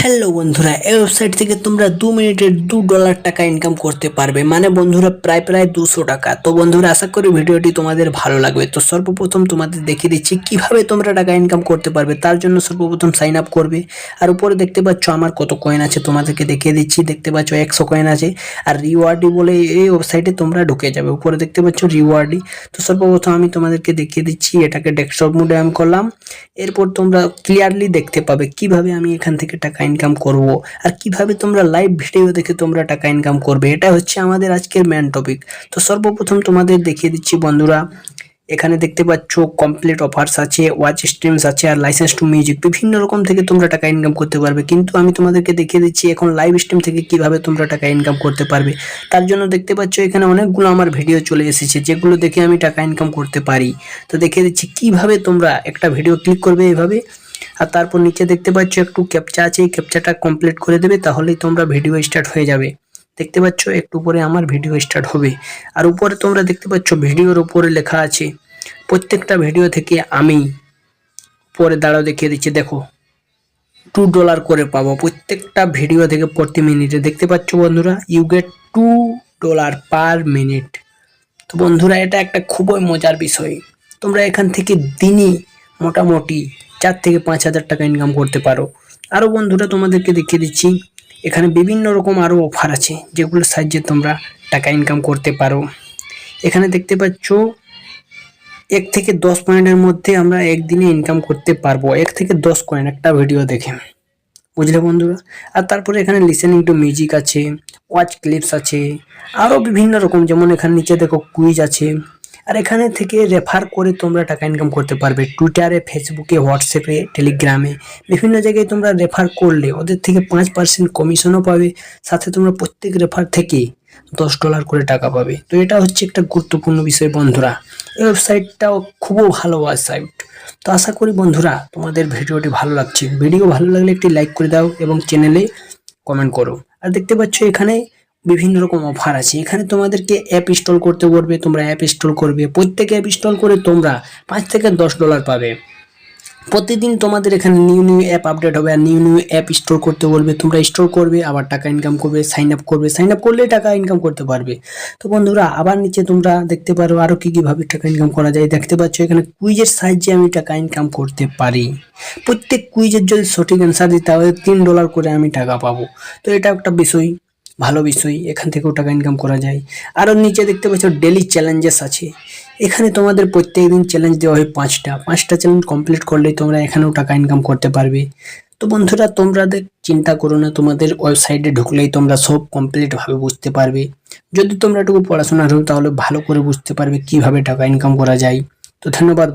Hello বন্ধুরা, এই website থেকে তোমরা 2 মিনিটে $2 টাকা ইনকাম করতে পারবে। মানে বন্ধুরা প্রায় 200 টাকা। তো বন্ধুরা আশা করি ভিডিওটি তোমাদের ভালো লাগবে। তো সর্বপ্রথম তোমাদের দেখিয়ে দিচ্ছি কিভাবে তোমরা টাকা ইনকাম করতে পারবে। তার জন্য সর্বপ্রথম সাইন আপ করবে। আর উপরে দেখতে পাচ্ছ আমার কত কয়েন আছে তোমাদেরকে দেখিয়ে দিচ্ছি। দেখতে পাচ্ছ 100 কয়েন আছে। আর রিওয়ার্ডি বলে এই ওয়েবসাইটে তোমরা ঢুকে যাবে। উপরে দেখতে পাচ্ছ রিওয়ার্ডি। তো সর্বপ্রথম আমি তোমাদেরকে দেখিয়ে দিচ্ছি, এটাকে ডেস্কটপ মোডে আমি করলাম। এরপর তোমরা ক্লিয়ারলি দেখতে পাবে কিভাবে আমি এখান থেকে টাকা ইনকাম করব আর কিভাবে তোমরা লাইভ ভিডিও দেখে তোমরা টাকা ইনকাম করবে। এটা হচ্ছে আমাদের আজকের মেন টপিক। তো সর্বপ্রথম তোমাদের দেখিয়ে দিচ্ছি বন্ধুরা, এখানে দেখতে পাচ্ছ কমপ্লিট অফার্স আছে, ওয়াচ স্ট্রিমস আছে আর লাইসেন্স টু মিউজিক, বিভিন্ন রকম থেকে তোমরা টাকা ইনকাম করতে পারবে। কিন্তু আমি তোমাদেরকে দেখিয়ে দিচ্ছি এখন লাইভ স্ট্রিম থেকে কিভাবে তোমরা টাকা ইনকাম করতে পারবে। তার জন্য দেখতে পাচ্ছ এখানে অনেকগুলো আমার ভিডিও চলে এসেছে যেগুলো দেখে আমি টাকা ইনকাম করতে পারি। তো দেখিয়ে দিচ্ছি কিভাবে তোমরা একটা ভিডিও ক্লিক করবে এভাবে, আর তারপর নিচে দেখতে পাচ্ছ একটু ক্যাপচা আছে, এই ক্যাপচাটা কমপ্লিট করে দেবে, তাহলেই তোমরা ভিডিও স্টার্ট হয়ে যাবে। দেখতে পাচ্ছ একটু পরে আমার ভিডিও স্টার্ট হবে। আর উপরে তোমরা দেখতে পাচ্ছ ভিডিওর উপরে লেখা আছে প্রত্যেকটা ভিডিও থেকে আমি পরে দাঁড়াও দেখিয়ে দিচ্ছি, দেখো $2 করে পাবো প্রত্যেকটা ভিডিও থেকে প্রতি মিনিটে। দেখতে পাচ্ছ বন্ধুরা, ইউ গেট $2 পার মিনিট। তো বন্ধুরা এটা একটা খুবই মজার বিষয়। তোমরা এখান থেকে দিনই মোটামুটি 4 থেকে 5 হাজার টাকা ইনকাম করতে পারো। আরও বন্ধুরা তোমাদেরকে দেখিয়ে দিচ্ছি, এখানে বিভিন্ন রকম আরও অফার আছে যেগুলোর সাহায্যে তোমরা টাকা ইনকাম করতে পারো। এখানে দেখতে পাচ্ছ 1 থেকে 10 পয়েন্টের মধ্যে আমরা একদিনে ইনকাম করতে পারবো। 1 থেকে 10 কয়েন একটা ভিডিও দেখে, বুঝলে বন্ধুরা। আর তারপরে এখানে লিসেনিং টু মিউজিক আছে, ওয়াচ ক্লিপস আছে, আরও বিভিন্ন রকম, যেমন এখানে নিচে দেখো কুইজ আছে। আর এখানে থেকে রেফার করে তোমরা টাকা ইনকাম করতে পারবে। টুইটারে, ফেসবুকে, হোয়াটসঅ্যাপে, টেলিগ্রামে, বিভিন্ন জায়গায় তোমরা রেফার করলে ওদের থেকে 5% কমিশনও পাবে। সাথে তোমরা প্রত্যেক রেফার থেকে $10 করে টাকা পাবে। তো এটা হচ্ছে একটা গুরুত্বপূর্ণ বিষয় বন্ধুরা। এই ওয়েবসাইটটাও খুবই ভালো ওয়েবসাইট। তো আশা করি বন্ধুরা তোমাদের ভিডিওটি ভালো লাগছে। ভিডিও ভালো লাগলে একটি লাইক করে দাও এবং চ্যানেলে কমেন্ট করো। আর দেখতে পাচ্ছ এখানে বিভিন্ন রকম অফার আছে। এখানে তোমাদেরকে অ্যাপ ইনস্টল করতে বলবে, তোমরা অ্যাপ ইনস্টল করবে। প্রত্যেক অ্যাপ ইনস্টল করে তোমরা $5 থেকে $10 পাবে। প্রতিদিন তোমাদের এখানে নিউ অ্যাপ আপডেট হবে আর নিউ অ্যাপ ইনস্টল করতে বলবে, তোমরা ইনস্টল করবে, আবার টাকা ইনকাম করবে, সাইন আপ করবে, সাইন আপ করলেই টাকা ইনকাম করতে পারবে। তো বন্ধুরা আবার নিচে তোমরা দেখতে পারো আরও কীভাবে টাকা ইনকাম করা যায়। দেখতে পাচ্ছ এখানে কুইজের সাহায্যে আমি টাকা ইনকাম করতে পারি। প্রত্যেক কুইজের যদি সঠিক অ্যান্সার দিই তাহলে $3 করে আমি টাকা পাবো। তো এটা একটা বিষয়, ভালো বিষয়, এখান থেকেও টাকা ইনকাম করা যায়। আরও নিচে দেখতে পাচ্ছ ডেলি চ্যালেঞ্জেস আছে। এখানে তোমাদের প্রত্যেক দিন চ্যালেঞ্জ দেওয়া হয় 5টা চ্যালেঞ্জ কমপ্লিট করলেই তোমরা এখানেও টাকা ইনকাম করতে পারবে। তো বন্ধুরা তোমরা চিন্তা করো না, তোমাদের ওয়েবসাইটে ঢুকলেই তোমরা সব কমপ্লিটভাবে বুঝতে পারবে। যদি তোমরা একটু পড়াশোনা করো তাহলে ভালো করে বুঝতে পারবে কিভাবে টাকা ইনকাম করা যায়। তো ধন্যবাদ।